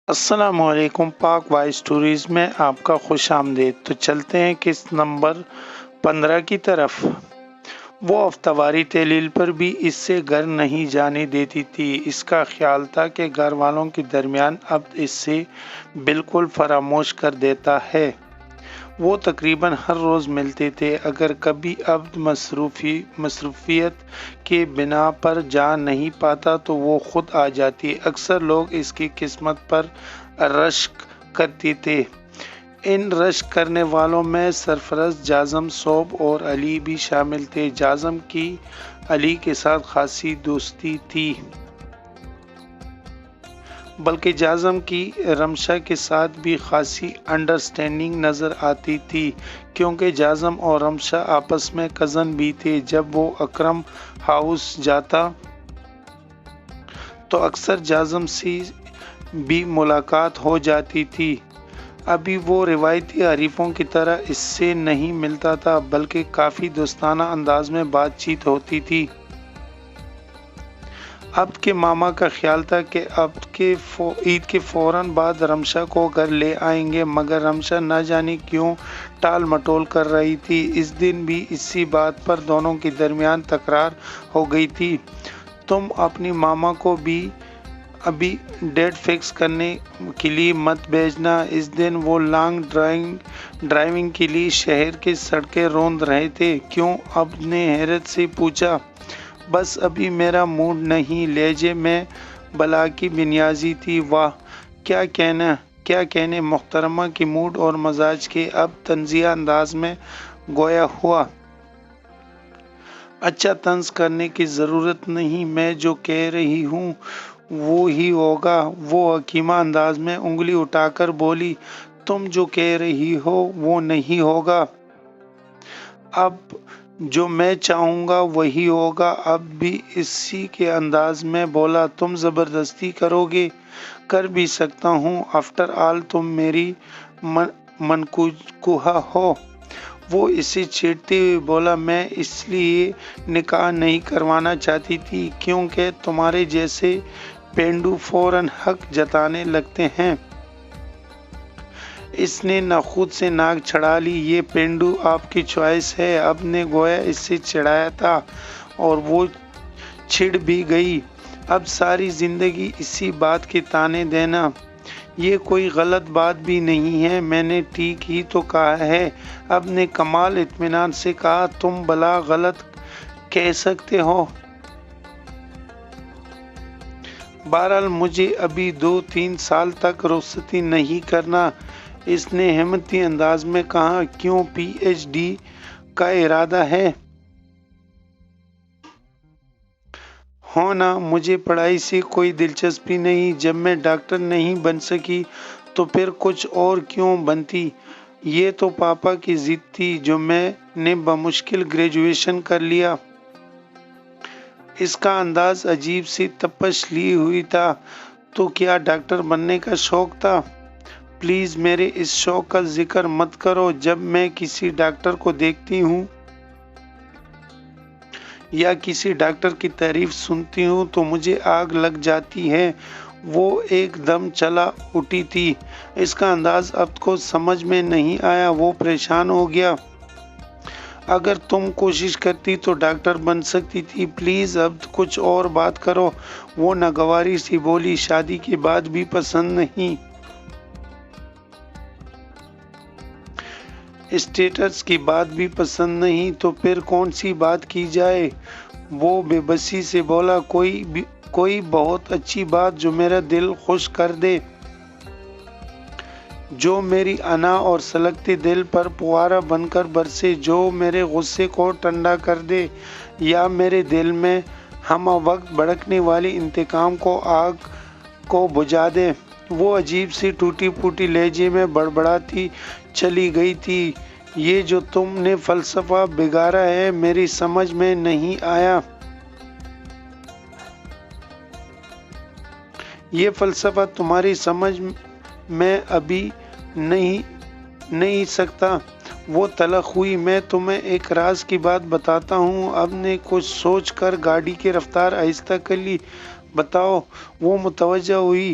السلام علیکم، پاک وائس اسٹوریز میں آپ کا خوش آمدید۔ تو چلتے ہیں قسط نمبر 15 کی طرف۔ وہ ہفتہ-واری تحلیل پر بھی اس سے گھر نہیں جانے دیتی تھی۔ اس کا خیال تھا کہ گھر والوں کے درمیان اب اس سے بالکل فراموش کر دیتا ہے۔ وہ تقریباً ہر روز ملتے تھے۔ اگر کبھی عبد مصروفیت کے بنا پر جا نہیں پاتا تو وہ خود آ جاتی۔ اکثر لوگ اس کی قسمت پر رشک کرتے تھے۔ ان رشک کرنے والوں میں سرفرست، جاذم، صوب اور علی بھی شامل تھے۔ جاذم کی علی کے ساتھ خاصی دوستی تھی، بلکہ جاذم کی رمشا کے ساتھ بھی خاصی انڈرسٹینڈنگ نظر آتی تھی، کیونکہ جاذم اور رمشا آپس میں کزن بھی تھے۔ جب وہ اکرم ہاؤس جاتا تو اکثر جاذم سے بھی ملاقات ہو جاتی تھی۔ ابھی وہ روایتی حریفوں کی طرح اس سے نہیں ملتا تھا، بلکہ کافی دوستانہ انداز میں بات چیت ہوتی تھی۔ عبد کے ماما کا خیال تھا کہ عبد کے عید کے فوراً بعد رمشا کو گھر لے آئیں گے، مگر رمشا نہ جانے کیوں ٹال مٹول کر رہی تھی۔ اس دن بھی اسی بات پر دونوں کے درمیان تکرار ہو گئی تھی۔ تم اپنی ماما کو بھی ابھی ڈیٹ فکس کرنے کے لیے مت بھیجنا۔ اس دن وہ لانگ ڈرائیونگ کے لیے شہر کی سڑکیں روند رہے تھے۔ کیوں؟ عبد نے حیرت سے پوچھا۔ بس ابھی میرا موڈ نہیں، لہجے میں بلا کی بنیازی تھی۔ واہ، کیا کہنے محترمہ کے موڈ اور مزاج کے۔ اب طنزیہ انداز میں گویا ہوا۔ اچھا، طنز کرنے کی ضرورت نہیں، میں جو کہہ رہی ہوں وہ ہی ہوگا۔ وہ حکیمہ انداز میں انگلی اٹھا کر بولی۔ تم جو کہہ رہی ہو وہ نہیں ہوگا۔ اب جو میں چاہوں گا وہی ہوگا۔ اب بھی اسی کے انداز میں بولا۔ تم زبردستی کرو گے؟ کر بھی سکتا ہوں، آفٹر آل تم میری منکوحہ ہو۔ وہ اسے چھیڑتے ہوئے بولا، میں اس لیے نکاح نہیں کروانا چاہتی تھی کیونکہ تمہارے جیسے پینڈو فوراً حق جتانے لگتے ہیں۔ اس نے نخود سے ناک چھڑا لی۔ یہ پینڈو آپ کی چوائس ہے۔ عبد نے گویا اس سے چڑھایا تھا اور وہ چھڑ بھی گئی۔ اب ساری زندگی اسی بات کے طعنے دینا، یہ کوئی غلط بات بھی نہیں ہے۔ میں نے ٹھیک ہی تو کہا ہے۔ عبد نے کمال اطمینان سے کہا۔ تم بھلا غلط کہہ سکتے ہو؟ بہرحال مجھے ابھی 2-3 سال تک رخصتی نہیں کرنا، اس نے ہمتی انداز میں کہا۔ کیوں؟ پی ایچ ڈی کا ارادہ ہے؟ ہونا، مجھے پڑھائی سے کوئی دلچسپی نہیں۔ جب میں ڈاکٹر نہیں بن سکی تو پھر کچھ اور کیوں بنتی؟ یہ تو پاپا کی ضد تھی جو میں نے بمشکل گریجویشن کر لیا۔ اس کا انداز عجیب سی تپش لیے ہوئی تھا۔ تو کیا ڈاکٹر بننے کا شوق تھا؟ پلیز میرے اس شوق کا ذکر مت کرو۔ جب میں کسی ڈاکٹر کو دیکھتی ہوں یا کسی ڈاکٹر کی تعریف سنتی ہوں تو مجھے آگ لگ جاتی ہے۔ وہ ایک دم چلا اٹھی تھی۔ اس کا انداز عبد کو سمجھ میں نہیں آیا۔ وہ پریشان ہو گیا۔ اگر تم کوشش کرتی تو ڈاکٹر بن سکتی تھی۔ پلیز عبد، کچھ اور بات کرو۔ وہ ناگواری سی بولی۔ شادی کے بعد بھی پسند نہیں؟ اسٹیٹس کی بات بھی پسند نہیں؟ تو پھر کون سی بات کی جائے؟ وہ بے بسی سے بولا۔ کوئی بہت اچھی بات جو میرا دل خوش کر دے، جو میری انا اور سلگتے دل پر پھوارا بن کر برسے، جو میرے غصے کو ٹھنڈا کر دے یا میرے دل میں ہمہ وقت بھڑکنے والی انتقام کو آگ کو بجھا دے۔ وہ عجیب سی ٹوٹی پھوٹی لہجے میں بڑبڑاتی چلی گئی تھی۔ یہ جو تم نے فلسفہ بگاڑا ہے میری سمجھ میں نہیں آیا۔ یہ فلسفہ تمہاری سمجھ میں ابھی نہیں سکتا۔ وہ تلخ ہوئی۔ میں تمہیں ایک راز کی بات بتاتا ہوں۔ عبد نے کچھ سوچ کر گاڑی کی رفتار آہستہ کر لی۔ بتاؤ۔ وہ متوجہ ہوئی۔